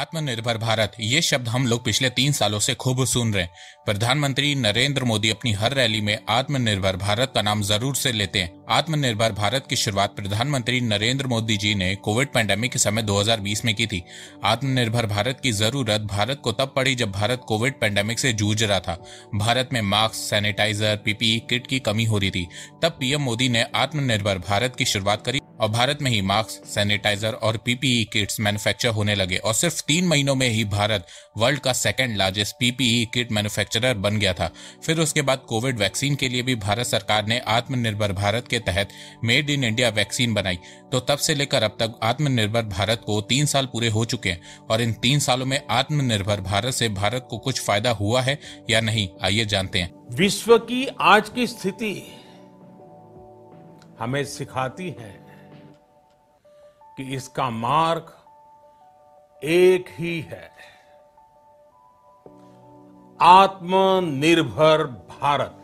आत्मनिर्भर भारत ये शब्द हम लोग पिछले 3 सालों से खूब सुन रहे हैं। प्रधानमंत्री नरेंद्र मोदी अपनी हर रैली में आत्मनिर्भर भारत का नाम जरूर से लेते हैं। आत्मनिर्भर भारत की शुरुआत प्रधानमंत्री नरेंद्र मोदी जी ने कोविड पैंडेमिक के समय 2020 में की थी। आत्मनिर्भर भारत की जरूरत भारत को तब पड़ी जब भारत कोविड पैंडेमिक से जूझ रहा था। भारत में मास्क, सैनिटाइजर, पीपीई किट की कमी हो रही थी। तब पीएम मोदी ने आत्मनिर्भर भारत की शुरुआत करी और भारत में ही मास्क, सैनिटाइजर और पीपीई किट्स मैन्युफैक्चर होने लगे और सिर्फ 3 महीनों में ही भारत वर्ल्ड का second largest PPE kit manufacturer बन गया था। फिर उसके बाद कोविड वैक्सीन के लिए भी भारत सरकार ने आत्मनिर्भर भारत के तहत मेड इन इंडिया वैक्सीन बनाई। तो तब से लेकर अब तक आत्मनिर्भर भारत को 3 साल पूरे हो चुके हैं और इन 3 सालों में आत्मनिर्भर भारत से भारत को कुछ फायदा हुआ है या नहीं, आइए जानते हैं। विश्व की आज की स्थिति हमें सिखाती है कि इसका मार्ग एक ही है, आत्मनिर्भर भारत।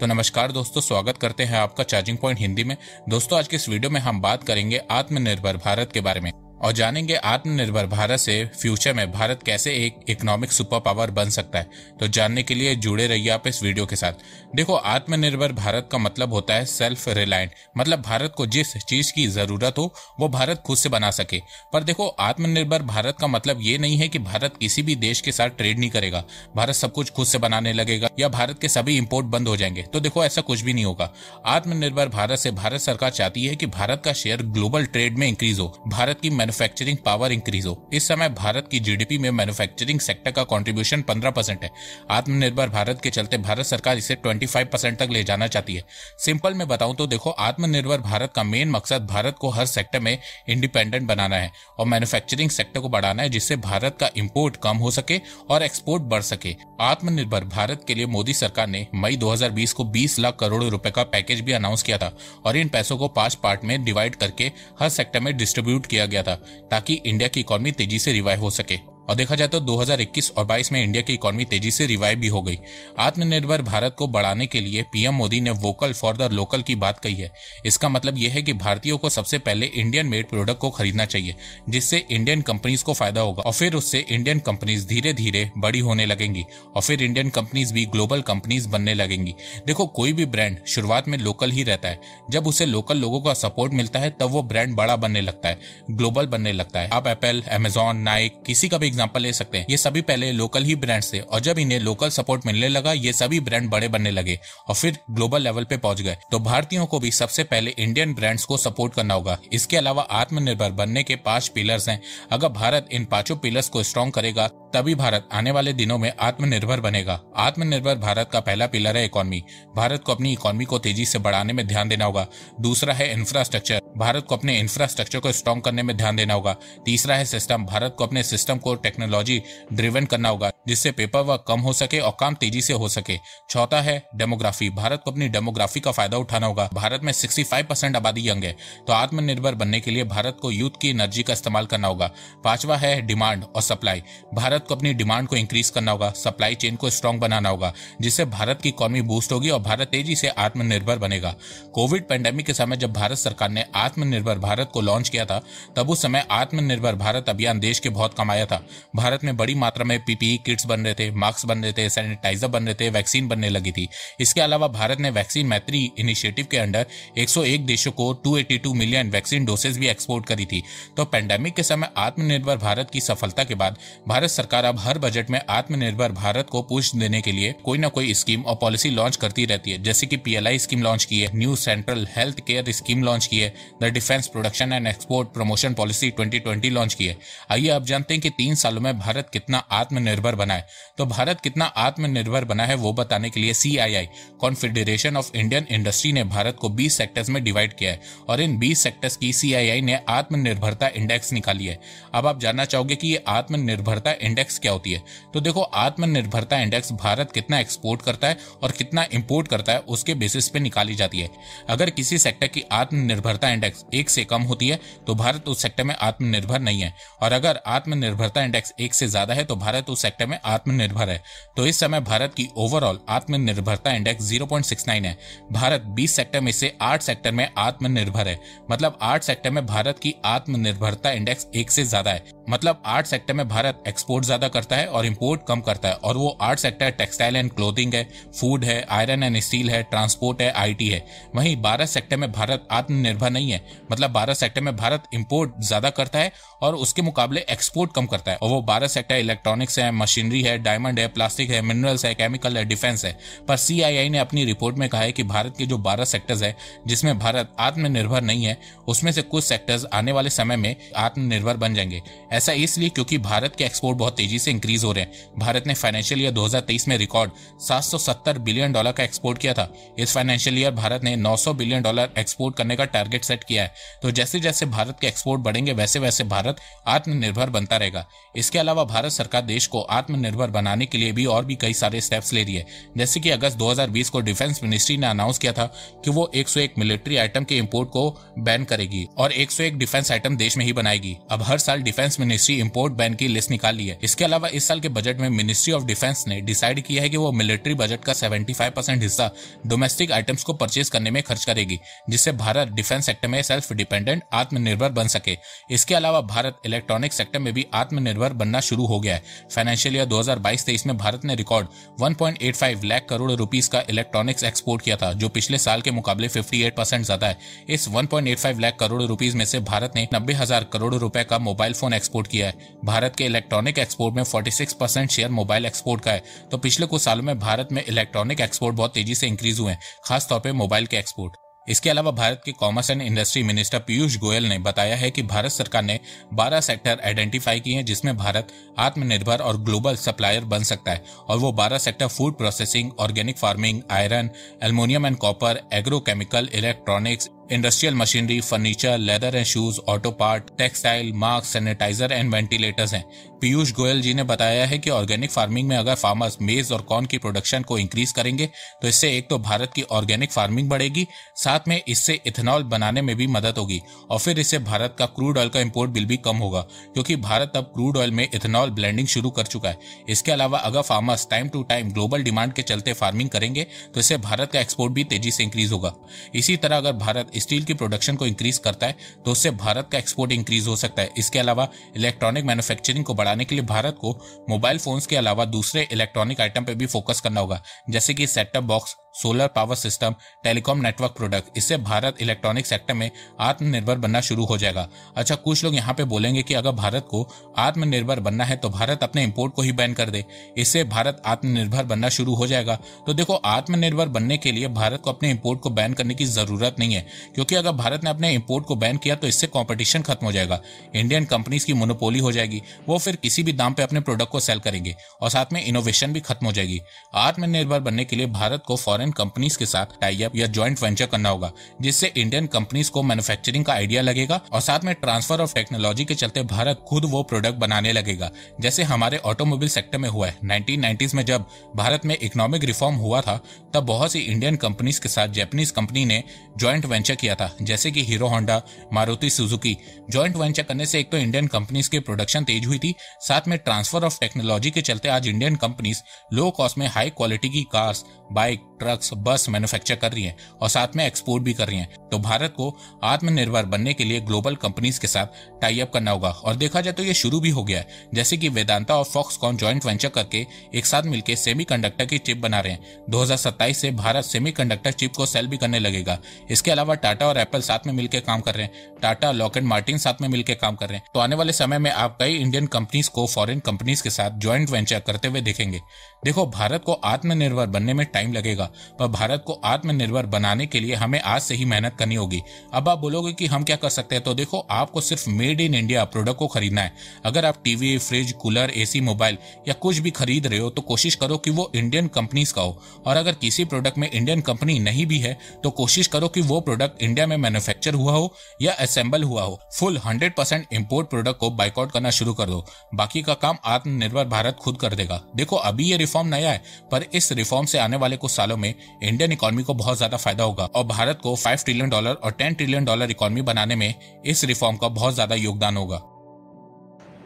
तो नमस्कार दोस्तों, स्वागत करते हैं आपका चार्जिंग पॉइंट हिंदी में। दोस्तों, आज के इस वीडियो में हम बात करेंगे आत्मनिर्भर भारत के बारे में और जानेंगे आत्मनिर्भर भारत से फ्यूचर में भारत कैसे एक इकोनॉमिक सुपर पावर बन सकता है। तो जानने के लिए जुड़े रहिए आप इस वीडियो के साथ। देखो, आत्मनिर्भर भारत का मतलब होता है सेल्फ रिलायंट, मतलब भारत को जिस चीज की जरूरत हो वो भारत खुद से बना सके। पर देखो, आत्मनिर्भर भारत का मतलब ये नहीं है कि भारत किसी भी देश के साथ ट्रेड नहीं करेगा, भारत सब कुछ खुद से बनाने लगेगा या भारत के सभी इंपोर्ट बंद हो जाएंगे। तो देखो, ऐसा कुछ भी नहीं होगा। आत्मनिर्भर भारत से भारत सरकार चाहती है कि भारत का शेयर ग्लोबल ट्रेड में इंक्रीज हो, भारत की मैन्युफैक्चरिंग पावर इंक्रीज हो। इस समय भारत की जीडीपी में मैन्युफैक्चरिंग सेक्टर का कंट्रीब्यूशन 15% है। आत्मनिर्भर भारत के चलते भारत सरकार इसे 25% तक ले जाना चाहती है। सिंपल में बताऊं तो देखो, आत्मनिर्भर भारत का मेन मकसद भारत को हर सेक्टर में इंडिपेंडेंट बनाना है और मैन्युफैक्चरिंग सेक्टर को बढ़ाना है, जिससे भारत का इंपोर्ट कम हो सके और एक्सपोर्ट बढ़ सके। आत्मनिर्भर भारत के लिए मोदी सरकार ने मई 2020 को 20 लाख करोड़ रुपए का पैकेज भी अनाउंस किया था और इन पैसों को 5 पार्ट में डिवाइड करके हर सेक्टर में डिस्ट्रीब्यूट किया गया था ताकि इंडिया की इकोनॉमी तेजी से रिवाइव हो सके। और देखा जाए तो 2021 और 22 में इंडिया की इकोनॉमी तेजी से रिवाइव भी हो गई। आत्मनिर्भर भारत को बढ़ाने के लिए पीएम मोदी ने वोकल फॉर द लोकल की बात कही है। इसका मतलब यह है कि भारतीयों को सबसे पहले इंडियन मेड प्रोडक्ट को खरीदना चाहिए, जिससे इंडियन कंपनीज को फायदा होगा और फिर उससे इंडियन कंपनीज धीरे धीरे बड़ी होने लगेंगी और फिर इंडियन कंपनीज भी ग्लोबल कंपनीज बनने लगेंगी। देखो, कोई भी ब्रांड शुरुआत में लोकल ही रहता है, जब उसे लोकल लोगों का सपोर्ट मिलता है तब वो ब्रांड बड़ा बनने लगता है, ग्लोबल बनने लगता है। आप एप्पल, अमेजॉन, नाइक, किसी का भी एग्जांपल ले सकते हैं। ये सभी पहले लोकल ही ब्रांड्स थे और जब इन्हें लोकल सपोर्ट मिलने लगा ये सभी ब्रांड बड़े बनने लगे और फिर ग्लोबल लेवल पे पहुंच गए। तो भारतीयों को भी सबसे पहले इंडियन ब्रांड्स को सपोर्ट करना होगा। इसके अलावा आत्मनिर्भर बनने के 5 पिलर्स हैं। अगर भारत इन 5 पिलर्स को स्ट्रॉन्ग करेगा तभी भारत आने वाले दिनों में आत्मनिर्भर बनेगा। आत्मनिर्भर भारत का पहला पिलर है इकोनॉमी। भारत को अपनी इकोनॉमी को तेजी से बढ़ाने में ध्यान देना होगा। दूसरा है इंफ्रास्ट्रक्चर। भारत को अपने इंफ्रास्ट्रक्चर को स्ट्रॉन्ग करने में ध्यान देना होगा। तीसरा है सिस्टम। भारत को अपने सिस्टम को टेक्नोलॉजी ड्रिवन करना होगा, जिससे पेपर वर्क कम हो सके और काम तेजी से हो सके। चौथा है डेमोग्राफी। भारत को अपनी डेमोग्राफी का फायदा उठाना होगा। भारत में 65% आबादी यंग है, तो आत्मनिर्भर बनने के लिए भारत को यूथ की एनर्जी का इस्तेमाल करना होगा। पांचवा है डिमांड और सप्लाई। भारत को अपनी डिमांड को इंक्रीज करना होगा, सप्लाई चेन को स्ट्रॉन्ग बनाना होगा, जिससे भारत की इकोनॉमी बूस्ट होगी और भारत तेजी से आत्मनिर्भर बनेगा। कोविड पैंडेमिक के समय जब भारत सरकार ने आत्मनिर्भर भारत को लॉन्च किया था तब उस समय आत्मनिर्भर भारत अभियान देश के बहुत कम आया था। भारत में बड़ी मात्रा में पीपीई किट्स बन रहे थे, मास्क बन रहे थे, सैनिटाइजर बन रहे थे, वैक्सीन बनने लगी थी। इसके अलावा भारत ने वैक्सीन मैत्री इनिशिएटिव के अंडर 101 देशों को 282 मिलियन वैक्सीन डोसेज भी एक्सपोर्ट करी थी। तो पैंडेमिक के समय आत्मनिर्भर भारत की सफलता के बाद भारत सरकार अब हर बजट में आत्मनिर्भर भारत को पुश देने के लिए कोई ना कोई स्कीम और पॉलिसी लॉन्च करती रहती है। जैसे कि पीएलआई स्कीम लॉन्च की है, new central health care scheme launch की है, the defence production and export promotion policy 2020 launch की है। आइए अब जानते हैं कि 3 सालों में भारत कितना आत्मनिर्भर बना है। तो भारत कितना आत्मनिर्भर बना है वो बताने के लिए CII confederation of Indian industry ने भारत को 20 सेक्टर्स में डिवाइड किया है और इन 20 सेक्टर्स की सीआईआई ने आत्मनिर्भरता इंडेक्स निकाली है। अब आप जानना चाहोगे कि ये आत्मनिर्भरता इंडेक्स क्या होती है। तो देखो, आत्मनिर्भरता इंडेक्स भारत कितना एक्सपोर्ट करता है और कितना इंपोर्ट करता है उसके बेसिस पे निकाली जाती है। अगर किसी सेक्टर की आत्मनिर्भरता इंडेक्स 1 से कम होती है तो भारत उस सेक्टर में आत्मनिर्भर नहीं है और अगर आत्मनिर्भरता इंडेक्स 1 से ज्यादा है तो भारत उस सेक्टर में आत्मनिर्भर है। तो इस समय भारत की ओवरऑल आत्मनिर्भरता इंडेक्स 0.69 है। भारत 20 सेक्टर में से 8 सेक्टर में आत्मनिर्भर है, मतलब 8 सेक्टर में भारत की आत्मनिर्भरता इंडेक्स 1 से ज्यादा है। मतलब 8 सेक्टर में भारत एक्सपोर्ट ज्यादा करता है और इंपोर्ट कम करता है, और वो 8 सेक्टर टेक्सटाइल एंड क्लोथिंग है, फूड है, आयरन एंड स्टील है, ट्रांसपोर्ट है, आईटी है। वहीं 12 सेक्टर में भारत आत्मनिर्भर नहीं है, मतलब 12 सेक्टर में भारत इंपोर्ट ज्यादा करता है और उसके मुकाबले एक्सपोर्ट कम करता है। और वो 12 सेक्टर इलेक्ट्रॉनिक्स है, मशीनरी है, डायमंड है, प्लास्टिक है, मिनरल्स है, केमिकल है, डिफेंस है। पर सीआईआई ने अपनी रिपोर्ट में कहा है कि भारत के जो 12 सेक्टर्स है जिसमें भारत आत्मनिर्भर नहीं है, उसमें से कुछ सेक्टर्स आने वाले समय में आत्मनिर्भर बन जाएंगे। ऐसा इसलिए क्योंकि भारत के एक्सपोर्ट बहुत तेजी से इंक्रीज हो रहे हैं। भारत ने फाइनेंशियल ईयर 2023 में रिकॉर्ड $770 बिलियन का एक्सपोर्ट किया था। इस फाइनेंशियल ईयर भारत ने $900 बिलियन एक्सपोर्ट करने का टारगेट सेट किया है। तो जैसे जैसे भारत के एक्सपोर्ट बढ़ेंगे वैसे वैसे भारत आत्मनिर्भर बनता रहेगा। इसके अलावा भारत सरकार देश को आत्मनिर्भर बनाने के लिए भी और भी कई सारे स्टेप्स ले रही है। जैसे कि अगस्त 2020 को डिफेंस मिनिस्ट्री ने अनाउंस किया था कि वो 101 मिलिट्री आइटम के इंपोर्ट को बैन करेगी और 101 डिफेंस आइटम देश में ही बनाएगी। अब हर साल डिफेंस मिनिस्ट्री इंपोर्ट बैन की लिस्ट निकाल ली है। इसके अलावा इस साल के बजट में मिनिस्ट्री ऑफ डिफेंस ने डिसाइड किया है कि वो मिलिट्री बजट का 75% हिस्सा डोमेस्टिक आइटम्स को परचेज करने में खर्च करेगी, जिससे भारत डिफेंस सेक्टर में सेल्फ डिपेंडेंट आत्मनिर्भर बन सके। इसके अलावा भारत इलेक्ट्रॉनिक सेक्टर में भी आत्मनिर्भर बनना शुरू हो गया है। फाइनेंशियल ईयर 2022-23 में भारत ने रिकॉर्ड 1.85 लाख करोड़ रुपीस का इलेक्ट्रॉनिक्स एक्सपोर्ट किया था, जो पिछले साल के मुकाबले 58% ज्यादा है। इस 1.85 लाख करोड़ रुपीस में से भारत ने 90,000 करोड़ रुपए का मोबाइल फोन एक्सपोर्ट किया है। भारत के इलेक्ट्रॉनिक एक्सपोर्ट में 46% शेयर मोबाइल एक्सपोर्ट का है। तो पिछले कुछ सालों में भारत में इलेक्ट्रॉनिक एक्सपोर्ट बहुत तेजी से इंक्रीज हुए हैं, खासतौर पर मोबाइल के एक्सपोर्ट। इसके अलावा भारत के commerce and industry minister Piyush Goyal ने बताया है कि भारत सरकार ने 12 सेक्टर आइडेंटिफाई किए हैं जिसमें भारत आत्मनिर्भर और ग्लोबल सप्लायर बन सकता है। और वो 12 sector food processing, organic farming, iron, aluminium and copper, agrochemical, electronics, industrial machinery, furniture, leather and shoes, auto part, textile, mask, sanitiser and ventilators हैं। पीयूष गोयल जी ने बताया है कि ऑर्गेनिक फार्मिंग में अगर फार्मर्स मेज और कॉर्न की प्रोडक्शन को इंक्रीज करेंगे तो इससे एक तो भारत की ऑर्गेनिक फार्मिंग बढ़ेगी, साथ में इससे इथेनॉल बनाने में भी मदद होगी, और फिर इससे भारत का क्रूड ऑयल का इंपोर्ट बिल भी कम होगा, क्योंकि भारत अब क्रूड ऑयल में इथेनॉल ब्लेंडिंग शुरू कर चुका है। इसके अलावा अगर farmers time to time global demand के चलते फार्मिंग करेंगे तो इससे भारत का एक्सपोर्ट भी तेजी से इंक्रीज होगा। इसी तरह अगर भारत स्टील की प्रोडक्शन को इंक्रीज करता है तो उससे भारत का एक्सपोर्ट इंक्रीज हो सकता है। इसके अलावा इलेक्ट्रॉनिक मैन्युफैक्चरिंग को बढ़ाने के लिए भारत को मोबाइल फोन्स के अलावा दूसरे इलेक्ट्रॉनिक आइटम पे भी फोकस करना होगा, जैसे कि set top box, solar power system, telecom network product. इससे भारत इलेक्ट्रॉनिक सेक्टर में आत्मनिर्भर बनना शुरू हो जाएगा। अच्छा, कुछ लोग यहाँ पे बोलेंगे कि अगर भारत को आत्मनिर्भर बनना है तो भारत अपने इंपोर्ट को ही बैन कर दे, इससे भारत आत्मनिर्भर बनना शुरू हो जाएगा। तो देखो, आत्मनिर्भर बनने के लिए भारत को अपने इंपोर्ट को बैन करने की जरूरत नहीं है, क्योंकि अगर भारत ने अपने इंपोर्ट को बैन किया तो इससे कॉम्पिटिशन खत्म हो जाएगा, इंडियन कंपनीज की मोनोपोली हो जाएगी, वो फिर किसी भी दाम पे अपने प्रोडक्ट को सेल करेंगे, और साथ में इनोवेशन भी खत्म हो जाएगी। आत्मनिर्भर बनने के लिए भारत को फॉरेन कंपनीज के साथ टाई अप या जॉइंट वेंचर करना होगा, जिससे इंडियन कंपनीज को मैन्युफैक्चरिंग का आइडिया लगेगा और साथ में ट्रांसफर ऑफ टेक्नोलॉजी के चलते भारत खुद वो प्रोडक्ट बनाने लगेगा, जैसे हमारे ऑटोमोबाइल सेक्टर में हुआ है। 1990s में जब भारत में इकोनॉमिक रिफॉर्म हुआ था तब बहुत सी इंडियन कंपनीज के साथ जापानीज कंपनी ने जॉइंट वेंचर किया था, जैसे कि hero Honda, Maruti Suzuki. Joint venture करने से एक तो इंडियन कंपनीज की प्रोडक्शन तेज हुई थी, साथ में ट्रांसफर ऑफ टेक्नोलॉजी के चलते आज इंडियन कंपनीज लो कॉस्ट में हाई क्वालिटी की कार्स, बाइक, ट्रक्स, बस मैन्युफैक्चर कर रही हैं और साथ में एक्सपोर्ट भी कर रही हैं। तो भारत को आत्मनिर्भर बनने के लिए ग्लोबल कंपनीज के साथ टाई अप करना होगा, और देखा जाए तो ये शुरू भी हो गया है, जैसे कि वेदांता और फॉक्सकॉन जॉइंट वेंचर करके एक साथ मिलकर सेमीकंडक्टर की चिप बना रहे हैं। 2027 से भारत सेमीकंडक्टर चिप को सेल भी करने लगेगा। इसके अलावा टाटा और एप्पल साथ में मिलकर काम कर रहे हैं, टाटा, लॉकहीड मार्टिन साथ में मिलकर काम कर रहे हैं। तो आने वाले समय में आप कई इंडियन कंपनीज को फॉरेन कंपनीज के साथ जॉइंट वेंचर करते हुए देखेंगे। देखो, भारत को आत्मनिर्भर बनने में टाइम लगेगा, पर भारत को आत्मनिर्भर बनाने के लिए हमें आज से ही मेहनत करनी होगी। अब आप बोलोगे कि हम क्या कर सकते हैं, तो देखो, आपको सिर्फ मेड इन इंडिया प्रोडक्ट को खरीदना है। अगर आप TV, fridge, cooler, AC, mobile या कुछ भी खरीद रहे हो तो कोशिश करो कि वो इंडियन कंपनीज का हो, और अगर किसी प्रोडक्ट में इंडियन कंपनी नहीं भी है तो कोशिश करो कि वो प्रोडक्ट इंडिया में मैन्युफैक्चर हुआ हो या असेंबल हुआ हो। फुल 100% इंपोर्ट प्रोडक्ट को बाइकआउट करना शुरू कर दो, बाकी का काम आत्मनिर्भर भारत खुद कर देगा। देखो, अभी ये रिफॉर्म नया है, पर इस रिफॉर्म से आने वाले कुछ सालों में इंडियन इकोनॉमी को बहुत ज्यादा फायदा होगा, और भारत को $5 ट्रिलियन और $10 ट्रिलियन इकोनॉमी बनाने में इस रिफॉर्म का बहुत ज्यादा योगदान होगा।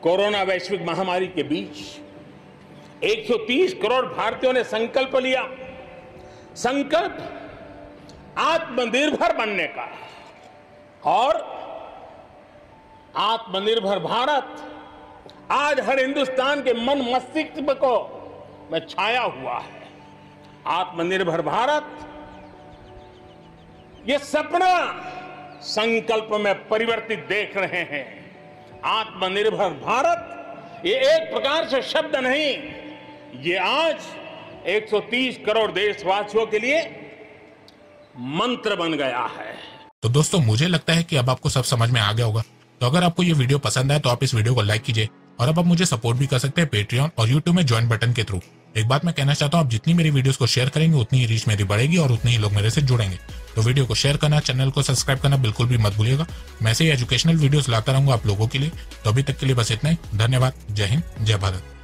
कोरोना वैश्विक महामारी के बीच 130 करोड़ भारतीयों ने संकल्प लिया, संकल्प आत्मनिर्भर बनने का। और आत्मनिर्भर भारत आज हर हिंदुस्तान के मन मस्तिष्क को में छाया हुआ है। आत्मनिर्भर भारत ये सपना संकल्प में परिवर्तित देख रहे हैं। आत्मनिर्भर भारत ये एक प्रकार से शब्द नहीं, ये आज 130 करोड़ देशवासियों के लिए मंत्र बन गया है। तो दोस्तों, मुझे लगता है कि अब आपको सब समझ में आ गया होगा। तो अगर आपको ये वीडियो पसंद आए तो आप इस वीडियो को लाइक कीजिए, और अब आप मुझे सपोर्ट भी कर सकते हैं पेट्रियन और यूट्यूब में ज्वाइन बटन के थ्रू। एक बात मैं कहना चाहता हूँ, आप जितनी मेरी वीडियोस को शेयर करेंगे उतनी ही रीच मेरी बढ़ेगी और उतने ही लोग मेरे से जुड़ेंगे। तो वीडियो को शेयर करना, चैनल को सब्सक्राइब करना बिल्कुल भी मत भूलिएगा। मैं ऐसे ही एजुकेशनल वीडियोस लाता रहूंगा आप लोगों के लिए। तो अभी तक के लिए बस इतना ही। धन्यवाद। जय हिंद, जय भारत।